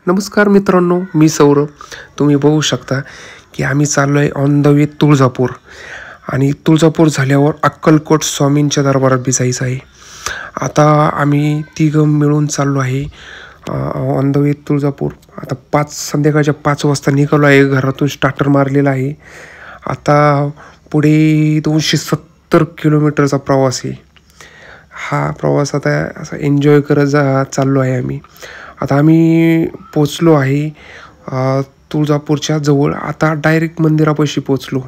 नमस्कार मित्रांनो, मी सौरभ. तुम्ही बघू शकता की आम्ही चाललो आहे ऑन द वे तुळजापूर. आणि तुळजापूर झाल्यावर अक्कलकोट स्वामींच्या दरबारात बी जायचं आहे. आता आम्ही तिघं मिळून चाललो आहे ऑन द वे तुळजापूर. आता संध्याकाळच्या 5 वाजता निघालो आहे घरातून, स्टार्टर मारलेला आहे. आता पुढे 270 किलोमीटरचा प्रवास आहे. हा प्रवास आता असा एन्जॉय करत चाललो आहे आम्ही. आता आम्ही पोचलो आहे तुळजापूरच्या जवळ. आता डायरेक्ट मंदिरापाशी पोचलो.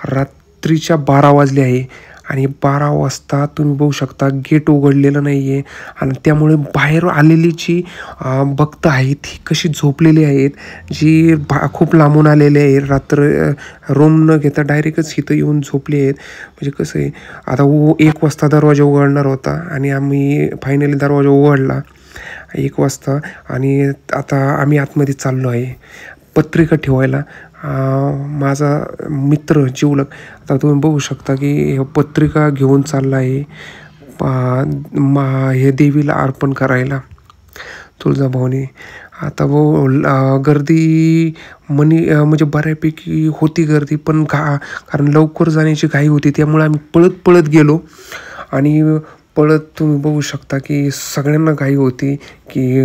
रात्रीच्या 12 वाजले आहे आणि 12 वाजता तुम्ही बघू शकता गेट उघडलेलं नाही आहे. आणि त्यामुळे बाहेर आलेली जी भक्त आहेत ही कशी झोपलेली आहेत, जी खूप लांबून आलेले आहेत. रात्र रूम न घेता डायरेक्टच इथं येऊन झोपले आहेत. म्हणजे कसं आहे, आता 1 वाजता दरवाजा उघडणार होता आणि आम्ही फायनली दरवाजा उघडला 1 वाजता. आणि आता आम्ही आतमध्ये चाललो आहे पत्रिका ठेवायला. माझा मित्र जिवलग, आता तुम्ही बघू शकता की पत्रिका घेऊन चालला आहे हे देवीला अर्पण करायला तुळजाभवानी. आता गर्दी म्हणजे बऱ्यापैकी होती गर्दी, पण कारण लवकर जाण्याची घाई होती त्यामुळे आम्ही पळत पळत गेलो. आणि पळत तुम्ही बघू शकता की सगळ्यांना घाई होती की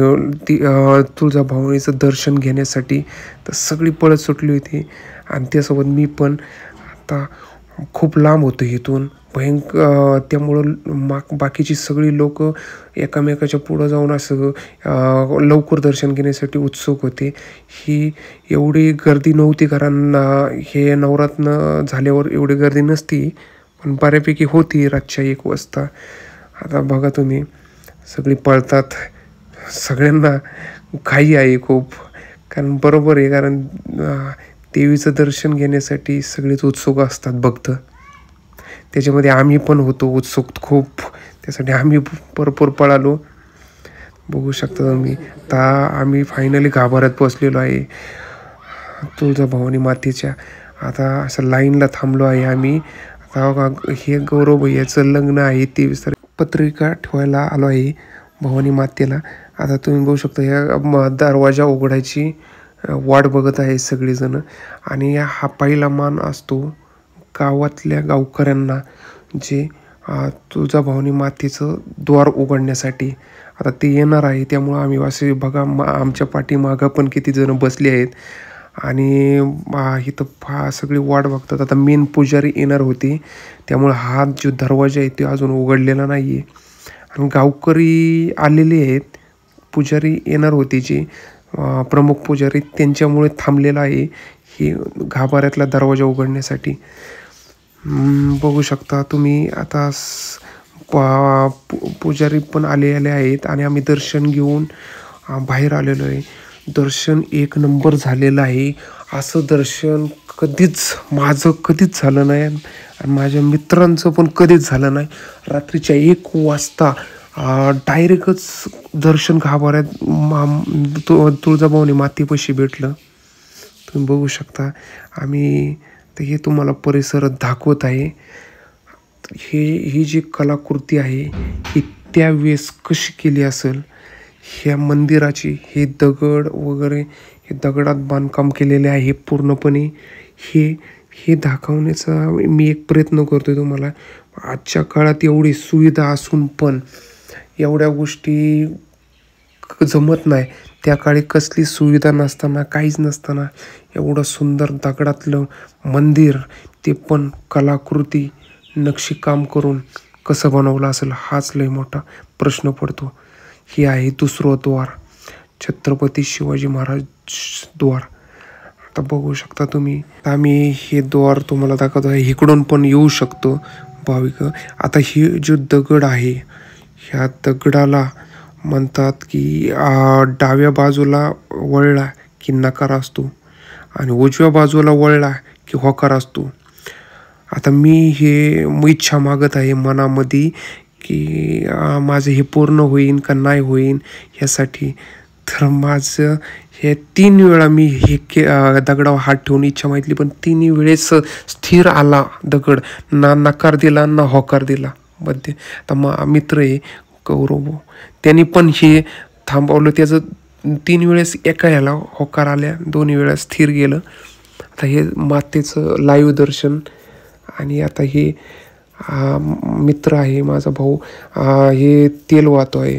तुळजाभवानीचं दर्शन घेण्यासाठी. तर सगळी पळत सुटली होती आणि त्यासोबत मी पण. आता खूप लांब होतं इथून त्यामुळं बाकीची सगळी लोक एकामेकाच्या पुढं जाऊन असं लवकर दर्शन घेण्यासाठी उत्सुक होते. ही एवढी गर्दी नव्हती, कारण हे नवरात्र झाल्यावर एवढी गर्दी नसती, पण बऱ्यापैकी होती रातच्या 1 वाजता. आता बघा तुम्ही, सगळी पळतात, सगळ्यांना घाई आहे खूप. कारण बरोबर आहे, कारण देवीचं दर्शन घेण्यासाठी सगळेच उत्सुक असतात भक्त. त्याच्यामध्ये आम्ही पण होतो उत्सुक खूप, त्यासाठी आम्ही भरपूर पळालो. बघू शकता तुम्ही. आता आम्ही फायनली गाभाऱ्यात पोचलेलो आहे तुळजाभवानी मातेच्या. आता असं लाईनला थांबलो आहे आम्ही. आता हे गौरव भैयाचं लग्न आहे, 23 तारीख. पत्रिका ठेवायला आलो आहे भवानी मातेला. आता तुम्ही बघू शकता या दरवाजा उघडायची वाट बघत आहे सगळेजण. आणि हा पहिला मान असतो गावातल्या गावकऱ्यांना, जे तुळजाभवानी मातेचं द्वार उघडण्यासाठी. आता ते येणार आहे, त्यामुळं आम्ही असे बघा आमच्या पाठीमागं पण किती जण बसले आहेत आणि इथं सगळी वाट बघतात. आता मेन पुजारी येणार होते, त्यामुळं हा जो दरवाजा आहे तो अजून उघडलेला नाही आहे. आणि गावकरी आलेले आहेत, पुजारी येणार होते जे प्रमुख पुजारी, त्यांच्यामुळे थांबलेला आहे ही गाभाऱ्यातला दरवाजा उघडण्यासाठी. बघू शकता तुम्ही. आता पुजारी पण आलेले आहेत आणि आम्ही दर्शन घेऊन बाहेर आलेलो आहे. दर्शन 1 नंबर झालेलं आहे. असं दर्शन माझं कधीच झालं नाही आणि माझ्या मित्रांचं पण कधीच झालं नाही. रात्रीच्या 1 वाजता डायरेक्टच दर्शन गाभाऱ्यात तुळजाभवानी मातेपाशी भेटलं. तुम्ही बघू शकता. आम्ही हे तुम्हाला परिसरात दाखवत आहे. ही जी कलाकृती आहे ही त्यावेळेस कशी केली असेल ह्या मंदिराची. हे दगड वगैरे, हे दगडात बांधकाम केलेले आहे पूर्णपणे. हे दाखवण्याचा मी एक प्रयत्न करतो आहे तुम्हाला. आजच्या काळात एवढी सुविधा असून पण एवढ्या गोष्टी जमत नाही. त्या काळी कसली सुविधा नसताना, काहीच नसताना एवढं सुंदर दगडातलं मंदिर, ते पण कलाकृती नक्षीकाम करून कसं बनवलं असेल हाच लय मोठा प्रश्न पडतो. हे आहे दुसरं द्वार, छत्रपती शिवाजी महाराज द्वार. आता बघू शकता तुम्ही. आम्ही हे द्वार तुम्हाला दाखवतो आहे. इकडून पण येऊ शकतो भाविक. आता ही जो दगड आहे, ह्या दगडाला म्हणतात की डाव्या बाजूला वळला की नकार असतो आणि उजव्या बाजूला वळला की होकार असतो. आता मी इच्छा मागत आहे मनामध्ये की माझं हे पूर्ण होईन का नाही होईन ह्यासाठी. तर माझं हे 3 वेळा मी दगडावर हात ठेवून इच्छा मागितली, पण 3 वेळेस स्थिर आला दगड. ना नकार दिला ना होकार दिला मध्ये. आता मित्र आहे गौरव, त्यांनी पण हे थांबवलं. त्याचं 3 वेळेस एका ह्याला होकार आल्या, 2 वेळा स्थिर गेलं. आता हे मातेचं लाईव्ह दर्शन. आणि आता हे मित्र आहे माझा भाऊ, हे तेल वाहतो आहे,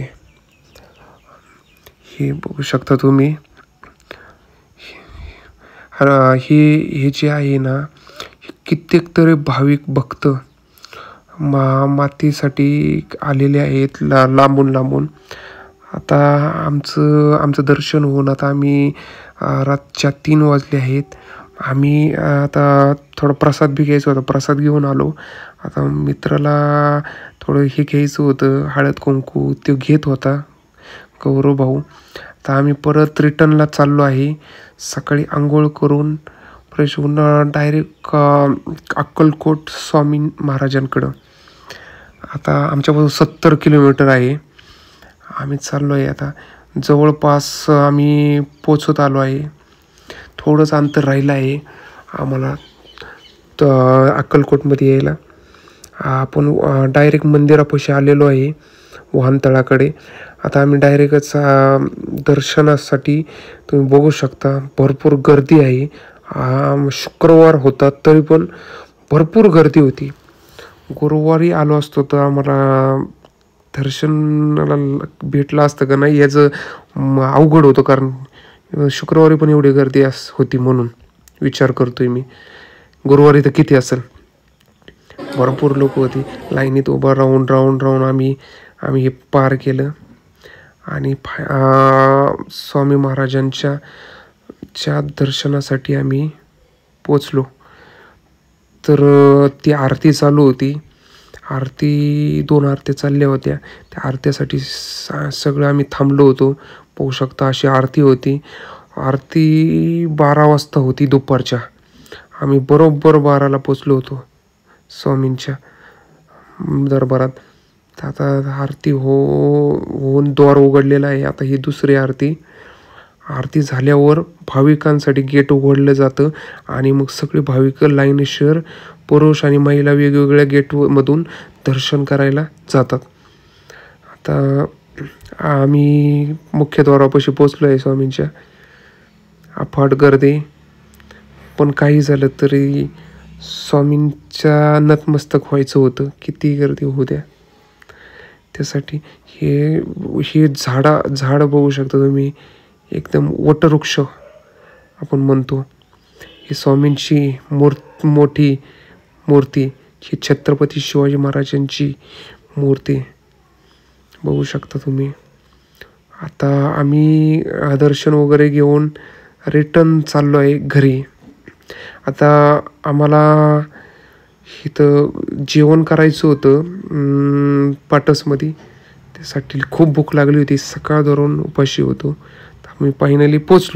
हे बघू शकता तुम्ही. हे जे आहे ना, कित्येक तरी भाविक भक्त मातेसाठी आलेले आहेत लांबून लांबून. आता आमचं दर्शन होऊन आता आम्ही रातच्या 3 वाजले आहेत. आम्ही आता थोडा प्रसाद बी घ्यायचा होता, प्रसाद घेऊन आलो. आता मित्राला थोडं हे घ्यायचं होतं, हळद कुंकू, ते घेत होता गौरव भाऊ. तर आम्ही परत रिटर्नला चाललो आहे. सकाळी आंघोळ करून फ्रेश होऊन डायरेक्ट अक्कलकोट स्वामी महाराजांकडं. आता आमच्यापासून 70 किलोमीटर आहे. आम्ही चाललो आहे. आता जवळपास आम्ही पोचत आलो आहे. थोडंच अंतर राहिलं आहे आम्हाला अक्कलकोटमध्ये यायला. आपण डायरेक्ट मंदिरापाशी आलेलो आहे, वाहनतळाकडे. आता आम्ही डायरेक्टच दर्शनासाठी तुम्ही बघू शकता भरपूर गर्दी आहे. शुक्रवार होता तरी पण भरपूर गर्दी होती. गुरुवारी आलो असतो तर आम्हाला दर्शनाला भेटलं असतं का नाही याचं अवघड होतं, कारण शुक्रवारी पण एवढी गर्दी होती. म्हणून विचार करतोय मी, गुरुवारी तर किती असेल. भरपूर लोक होती. लाईनीत उभं राहून आम्ही हे पार केलं. आणि स्वामी महाराजांच्या दर्शनासाठी आम्ही पोचलो. तर ती आरती चालू होती. 2 आरत्या चालल्या होत्या. त्या आरत्यासाठी सगळं आम्ही थांबलो होतो. पाहू शकता अशी आरती होती. आरती 12 वाजता होती दुपारच्या. आम्ही बरोबर 12ला पोचलो होतो स्वामींच्या दरबारात. आता आरती होऊन द्वार उघडलेलं आहे. आता ही दुसरी आरती झाल्यावर भाविकांसाठी गेट उघडलं जातं आणि मग सगळे भाविक लाईनशीर पुरुष आणि महिला वेगवेगळ्या गेटमधून दर्शन करायला जातात. आता आम्ही मुख्य द्वारापाशी पोचलो आहे स्वामींच्या. अफाट गर्दी, पण काही झालं तरी स्वामींच्या नतमस्तक व्हायचं होतं, किती गर्दी होऊ द्या. त्यासाठी हे झाड बघू शकता तुम्ही, एकदम वटवृक्ष आपण म्हणतो. ही स्वामींची मोठी मूर्ती, ही छत्रपती शिवाजी महाराजांची मूर्ती बघू शकता तुम्ही. आता आम्ही दर्शन वगैरे घेऊन रिटर्न चाललो आहे घरी. आता आम्हाला इथं जेवण करायचं होतं पाटसमध्ये. त्यासाठी खूप भूक लागली होती, सकाळ धरून उपाशी होतो. आम्ही फायनली पोचलो.